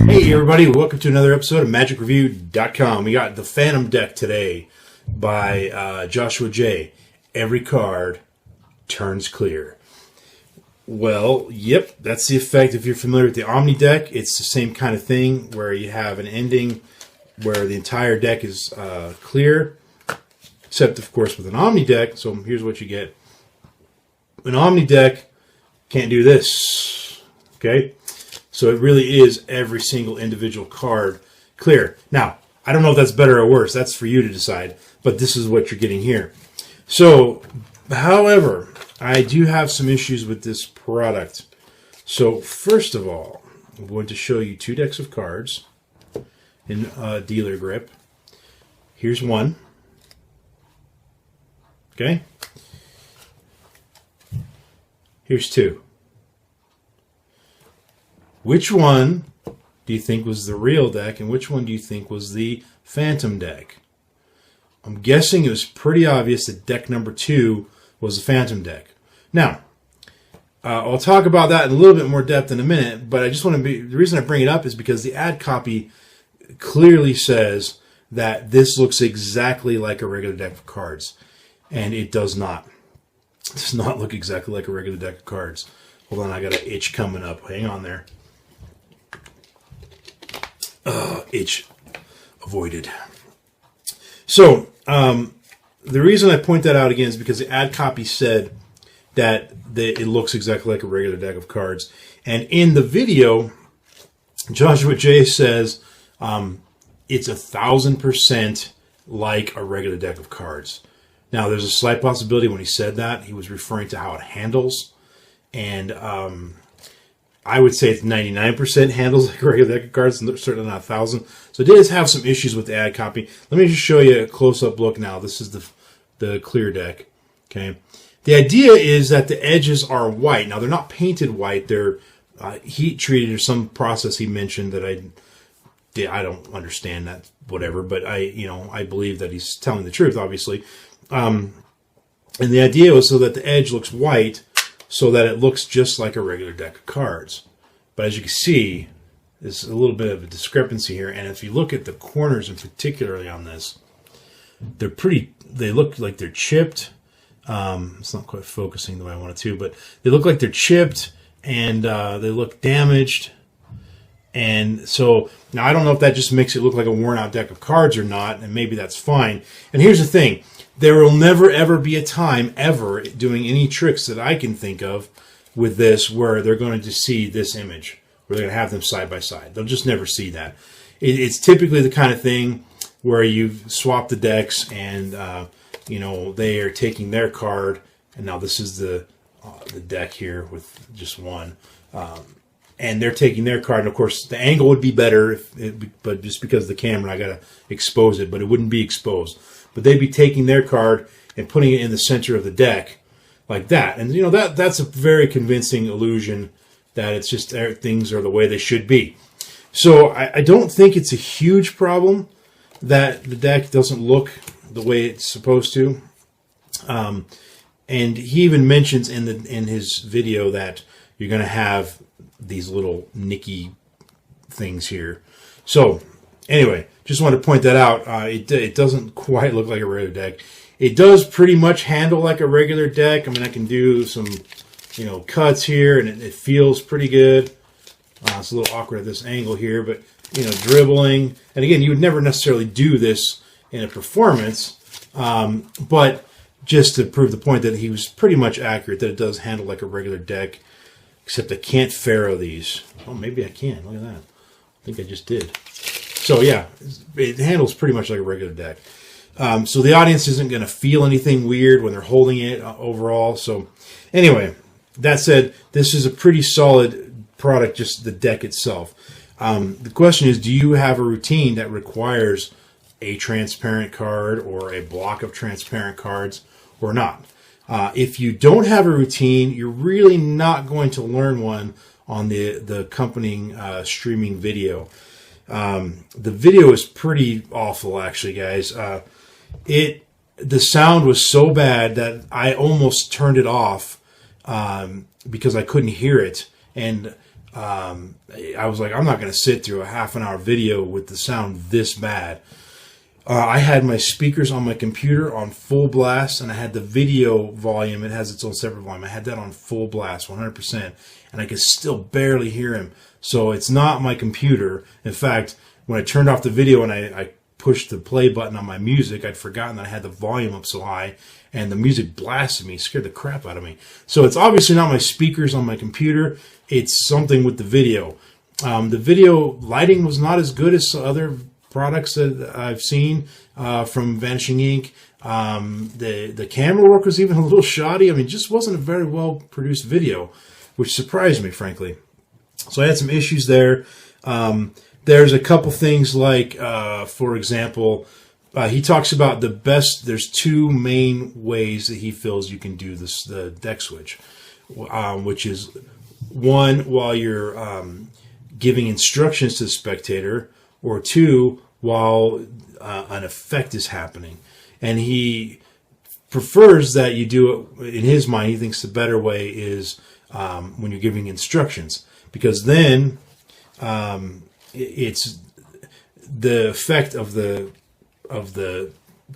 Hey everybody, welcome to another episode of MagicReview.com. We got the Phantom Deck today by Joshua J. Every card turns clear. Well, yep, that's the effect. If you're familiar with the Omni Deck, it's the same kind of thing where you have an ending where the entire deck is clear, except of course with an Omni Deck. So here's what you get. An Omni Deck can't do this, okay? So it really is every single individual card clear. Now, I don't know if that's better or worse. That's for you to decide. But this is what you're getting here. So, however, I do have some issues with this product. So, first of all, I'm going to show you two decks of cards in dealer grip. Here's one. Okay? Here's two. Which one do you think was the real deck, and which one do you think was the Phantom deck? I'm guessing it was pretty obvious that deck number 2 was the Phantom deck. Now, I'll talk about that in a little bit more depth in a minute, but I just want to the reason I bring it up is because the ad copy clearly says that this looks exactly like a regular deck of cards, and it does not. It does not look exactly like a regular deck of cards. Hold on, I got an itch coming up. Hang on there. Itch avoided. So, the reason I point that out again is because the ad copy said that it looks exactly like a regular deck of cards. And in the video, Joshua J says it's 1,000% like a regular deck of cards. Now, there's a slight possibility when he said that, he was referring to how it handles. And I would say it's 99% handles like a regular deck of cards, and certainly not 1,000. So it does have some issues with the ad copy. Let me just show you a close-up look now. This is the clear deck. Okay. The idea is that the edges are white. Now, they're not painted white. They're heat-treated or some process he mentioned that I don't understand that, whatever. But I believe that he's telling the truth, obviously. And the idea was so that the edge looks white, so that it looks just like a regular deck of cards. But as you can see, there's a little bit of a discrepancy here. And if you look at the corners, and particularly on this, they look like they're chipped. It's not quite focusing the way I want it to, but they look like they're chipped, and they look damaged. And so, now I don't know if that just makes it look like a worn out deck of cards or not, and maybe that's fine. And here's the thing. There will never, ever be a time, ever, doing any tricks that I can think of with this where they're going to just see this image, where they're going to have them side by side. They'll just never see that. It's typically the kind of thing where you swap the decks and, they are taking their card, and now this is the deck here with just one. And they're taking their card, and of course, the angle would be better, but just because of the camera, I got to expose it, but it wouldn't be exposed. But they'd be taking their card and putting it in the center of the deck like that. And, that's a very convincing illusion that it's just things are the way they should be. So I don't think it's a huge problem that the deck doesn't look the way it's supposed to. And he even mentions in his video that you're going to have these little nicky things here. So anyway, just wanted to point that out. It doesn't quite look like a regular deck. It does pretty much handle like a regular deck. I mean, I can do some, cuts here, and it feels pretty good. It's a little awkward at this angle here, but, dribbling. And again, you would never necessarily do this in a performance, but just to prove the point that he was pretty much accurate, that it does handle like a regular deck, except I can't Pharaoh these. Oh, maybe I can. Look at that. I think I just did. So yeah, it handles pretty much like a regular deck. So the audience isn't going to feel anything weird when they're holding it overall. So anyway, that said, this is a pretty solid product, just the deck itself. The question is, do you have a routine that requires a transparent card or a block of transparent cards or not? If you don't have a routine, you're really not going to learn one on the accompanying streaming video. The video is pretty awful, actually, guys. The sound was so bad that I almost turned it off because I couldn't hear it. And I was like, I'm not going to sit through a half-an-hour video with the sound this bad. I had my speakers on my computer on full blast, and I had the video volume. It has its own separate volume. I had that on full blast, 100%, and I could still barely hear him. So it's not my computer. In fact, when I turned off the video and I pushed the play button on my music, I'd forgotten that I had the volume up so high, and the music blasted me, scared the crap out of me. So it's obviously not my speakers on my computer. It's something with the video. The video lighting was not as good as other products that I've seen from Vanishing Ink. The camera work was even a little shoddy. I mean, it just wasn't a very well produced video, which surprised me, frankly. So I had some issues there. There's a couple things like, for example, he talks about the best. There's two main ways that he feels you can do this, the deck switch, which is one, while you're giving instructions to the spectator, or two, while an effect is happening. And he prefers that you do it, in his mind, he thinks the better way is when you're giving instructions, because then it's the effect of the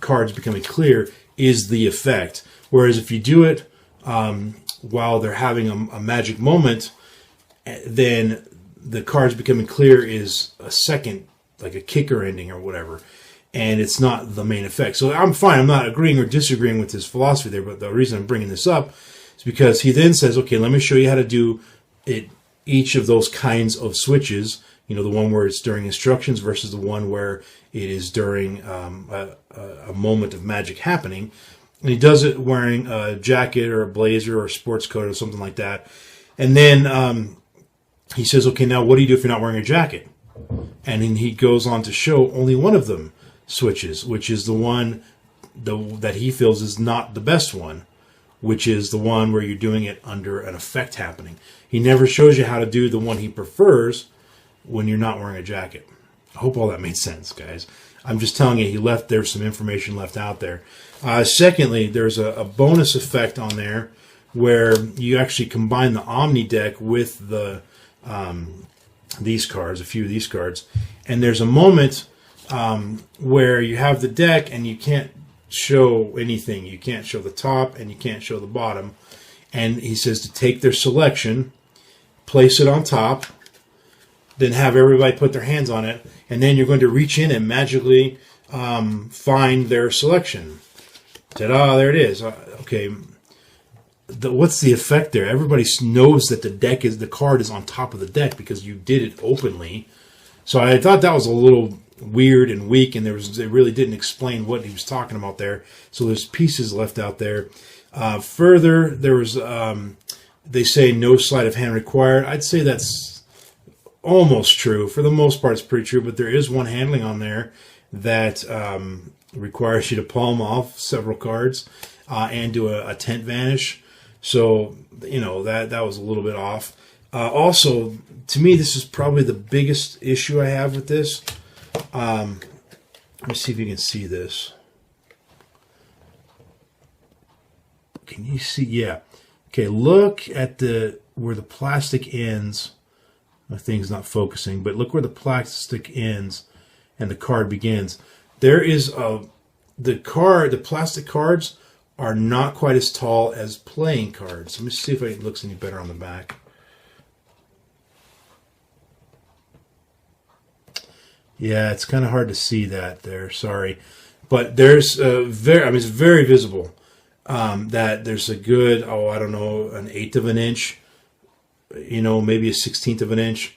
cards becoming clear is the effect. Whereas if you do it while they're having a magic moment, then the cards becoming clear is a second, like a kicker ending or whatever, and it's not the main effect. So I'm fine. I'm not agreeing or disagreeing with his philosophy there, but the reason I'm bringing this up is because he then says, okay, let me show you how to do it, each of those kinds of switches. You know, the one where it's during instructions versus the one where it is during a moment of magic happening. And he does it wearing a jacket or a blazer or a sports coat or something like that. And then he says, okay, now what do you do if you're not wearing a jacket? And then he goes on to show only one of them switches, which is the one that he feels is not the best one, which is the one where you're doing it under an effect happening. He never shows you how to do the one he prefers when you're not wearing a jacket. I hope all that made sense, guys. I'm just telling you, there's some information left out there. Secondly, there's a bonus effect on there where you actually combine the Omni Deck with the these cards, a few of these cards, and there's a moment where you have the deck and you can't show anything. You can't show the top and you can't show the bottom. And he says to take their selection, place it on top, then have everybody put their hands on it, and then you're going to reach in and magically find their selection. Ta-da, there it is. Okay, what's the effect there? Everybody knows that the card is on top of the deck because you did it openly. So I thought that was a little weird and weak, and it really didn't explain what he was talking about there. So there's pieces left out there. Further, there was they say no sleight of hand required. I'd say that's almost true. For the most part, it's pretty true, but there is one handling on there that requires you to palm off several cards and do a tent vanish. So, you know, that was a little bit off. Also, to me, this is probably the biggest issue I have with this. Let me see if you can see this. Can you see? Yeah. Okay, look at where the plastic ends. My thing's not focusing, but look where the plastic ends and the card begins. There is the plastic cards are not quite as tall as playing cards. Let me see if it looks any better on the back. Yeah, it's kind of hard to see that there. Sorry, but there's it's very visible that there's a good, I don't know, an 1/8 of an inch, you know, maybe a 1/16 of an inch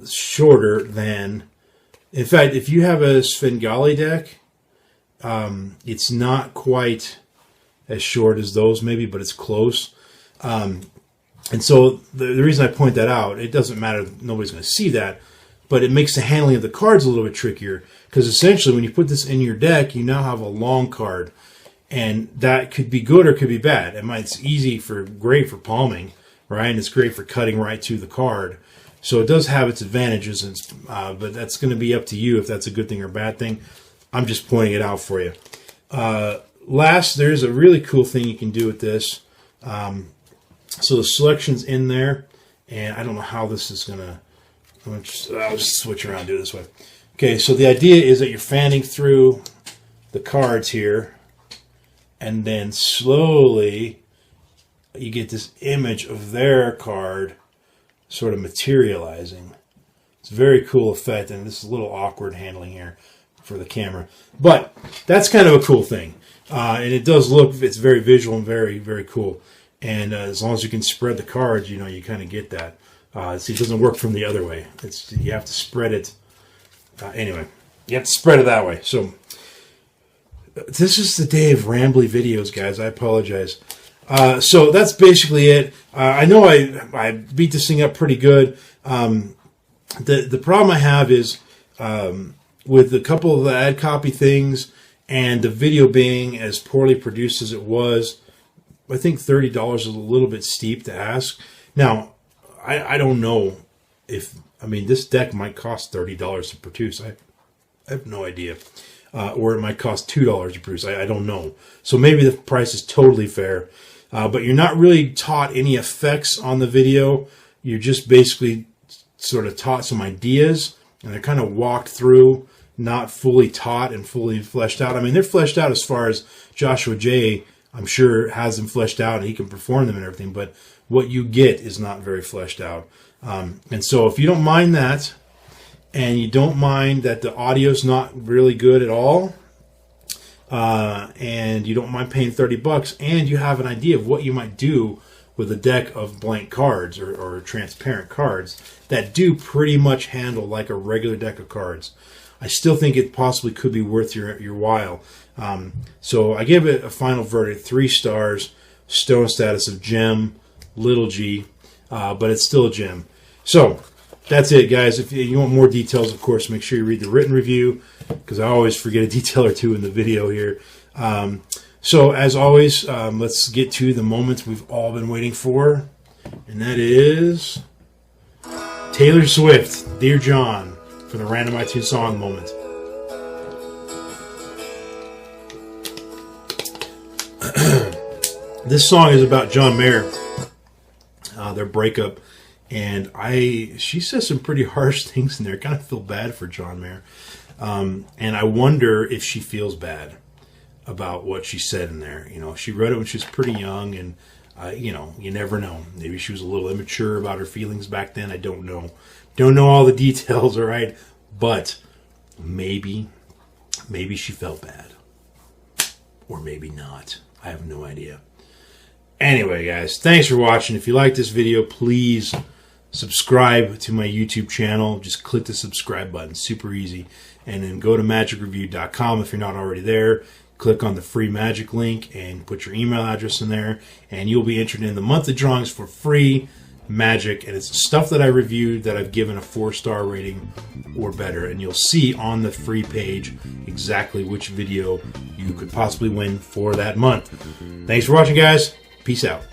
shorter than. In fact, if you have a Svengali deck, it's not quite as short as those, maybe, but it's close. And so the reason I point that out, it doesn't matter, nobody's going to see that, but it makes the handling of the cards a little bit trickier, because essentially when you put this in your deck, you now have a long card, and that could be good or could be bad. It's great for palming, right? And it's great for cutting right to the card. So it does have its advantages, but that's going to be up to you if that's a good thing or bad thing. I'm just pointing it out for you. Last, there's a really cool thing you can do with this. So the selection's in there, and I don't know how this is gonna. I'll just switch around and do it this way. Okay, so the idea is that you're fanning through the cards here, and then slowly you get this image of their card sort of materializing. It's a very cool effect, and this is a little awkward handling here for the camera, but that's kind of a cool thing. And it does look, it's very visual and very, very cool. And as long as you can spread the cards, you know, you kind of get that. See, it doesn't work from the other way. You have to spread it. Anyway, you have to spread it that way. So this is the day of rambly videos, guys. I apologize. So that's basically it. I know I beat this thing up pretty good. The problem I have is with a couple of the ad copy things and the video being as poorly produced as it was, I think $30 is a little bit steep to ask. Now, I don't know if, I mean, this deck might cost $30 to produce. I have no idea. Or it might cost $2 to produce. I don't know. So maybe the price is totally fair. But you're not really taught any effects on the video. You're just basically sort of taught some ideas, and they're kind of walked through, not fully taught and fully fleshed out. I mean, they're fleshed out as far as Joshua J, I'm sure, has them fleshed out, and he can perform them and everything, but what you get is not very fleshed out. And so if you don't mind that, and you don't mind that the audio's not really good at all, and you don't mind paying $30, and you have an idea of what you might do with a deck of blank cards or transparent cards that do pretty much handle like a regular deck of cards, I still think it possibly could be worth your while. So I give it a final verdict, 3 stars, stone status of gem, little g, but it's still a gem. So that's it, guys. If you want more details, of course, make sure you read the written review, because I always forget a detail or two in the video here. So as always, let's get to the moments we've all been waiting for, and that is Taylor Swift, Dear John, for the Random iTunes Song moment. This song is about John Mayer, their breakup, and she says some pretty harsh things in there. I kind of feel bad for John Mayer, and I wonder if she feels bad about what she said in there. You know, she wrote it when she was pretty young, and you know, you never know. Maybe she was a little immature about her feelings back then. I don't know. Don't know all the details, all right? But maybe she felt bad. Or maybe not. I have no idea. Anyway, guys, thanks for watching. If you like this video, please subscribe to my YouTube channel. Just click the subscribe button. Super easy. And then go to magicreview.com if you're not already there. Click on the free magic link and put your email address in there, and you'll be entered in the monthly drawings for free magic. And it's stuff that I reviewed that I've given a 4-star rating or better, and you'll see on the free page exactly which video you could possibly win for that month. Thanks for watching, guys. Peace out.